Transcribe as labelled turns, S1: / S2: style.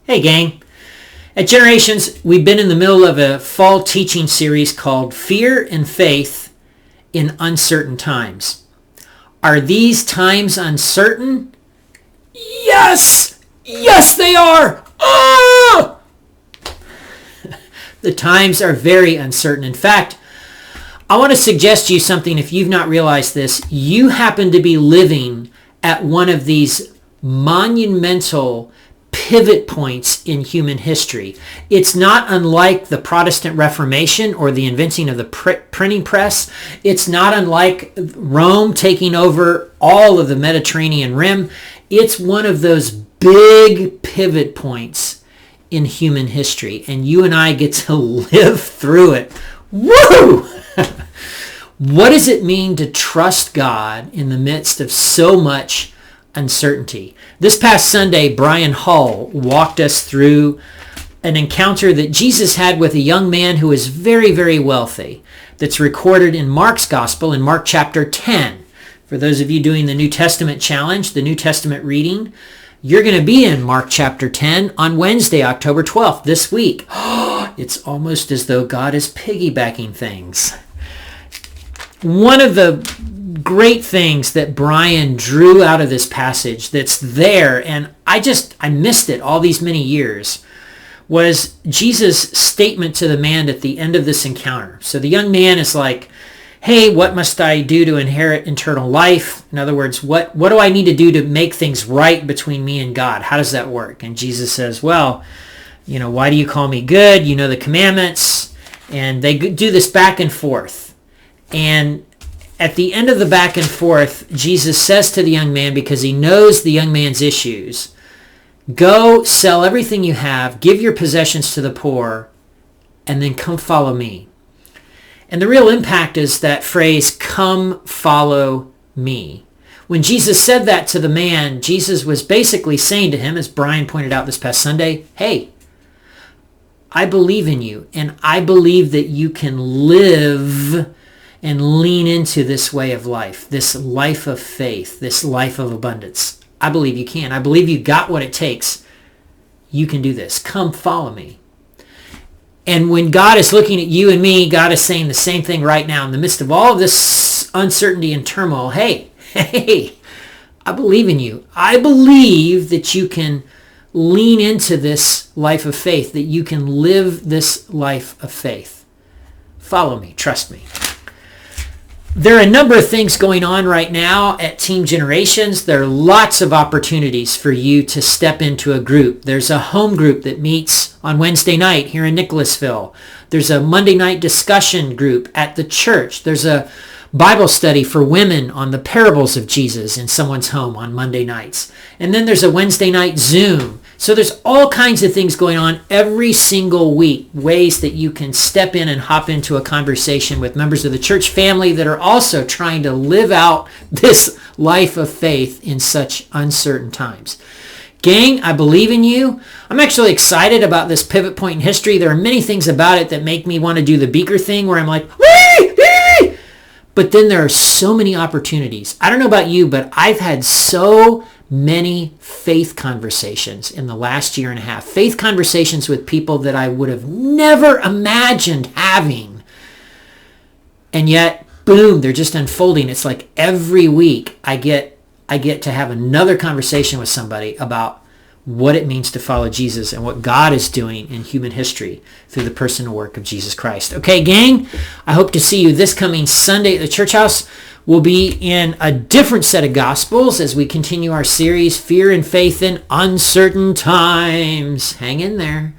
S1: Hey gang. At Generations, we've been in the middle of a fall teaching series called Fear and Faith in Uncertain Times. Are these times uncertain? Yes! Yes, they are! Ah! The times are very uncertain. In fact, I want to suggest to you something if you've not realized this. You happen to be living at one of these monumental pivot points in human history. It's not unlike the Protestant Reformation or the inventing of the printing press. It's not unlike Rome taking over all of the Mediterranean rim. It's one of those big pivot points in human history, and you and I get to live through it. Woo! What does it mean to trust God in the midst of so much uncertainty? This past Sunday, Brian Hull walked us through an encounter that Jesus had with a young man who is very, very wealthy. That's recorded in Mark's Gospel in Mark chapter 10. For those of you doing the New Testament challenge, the New Testament reading, you're going to be in Mark chapter 10 on Wednesday, October 12th, this week. It's almost as though God is piggybacking things. One of the great things that Brian drew out of this passage that's there, and I missed it all these many years, was Jesus' statement to the man at the end of this encounter. So the young man is like, hey, what must I do to inherit eternal life? In other words, what do I need to do to make things right between me and God? How does that work? And Jesus says, well, why do you call me good? You know the commandments. And they do this back and forth. And at the end of the back and forth, Jesus says to the young man, because he knows the young man's issues, go sell everything you have, give your possessions to the poor, and then come follow me. And the real impact is that phrase, come follow me. When Jesus said that to the man, Jesus was basically saying to him, as Brian pointed out this past Sunday, hey, I believe in you, and I believe that you can live and lean into this way of life, this life of faith, this life of abundance. I believe you can. I believe you got what it takes. You can do this. Come follow me. And when God is looking at you and me, God is saying the same thing right now in the midst of all of this uncertainty and turmoil. Hey, I believe in you. I believe that you can lean into this life of faith, that you can live this life of faith. Follow me. Trust me. There are a number of things going on right now at Team Generations. There are lots of opportunities for you to step into a group. There's a home group that meets on Wednesday night here in Nicholasville. There's a Monday night discussion group at the church. There's a Bible study for women on the parables of Jesus in someone's home on Monday nights. And then there's a Wednesday night Zoom. So there's all kinds of things going on every single week, ways that you can step in and hop into a conversation with members of the church family that are also trying to live out this life of faith in such uncertain times. Gang, I believe in you. I'm actually excited about this pivot point in history. There are many things about it that make me want to do the beaker thing where I'm like, wee! But then there are so many opportunities. I don't know about you, but I've had so many faith conversations in the last year and a half. Faith conversations with people that I would have never imagined having. And yet, boom, they're just unfolding. It's like every week I get to have another conversation with somebody about what it means to follow Jesus and what God is doing in human history through the personal work of Jesus Christ. Okay, gang, I hope to see you this coming Sunday at the church house. We'll be in a different set of gospels as we continue our series, Fear and Faith in Uncertain Times. Hang in there.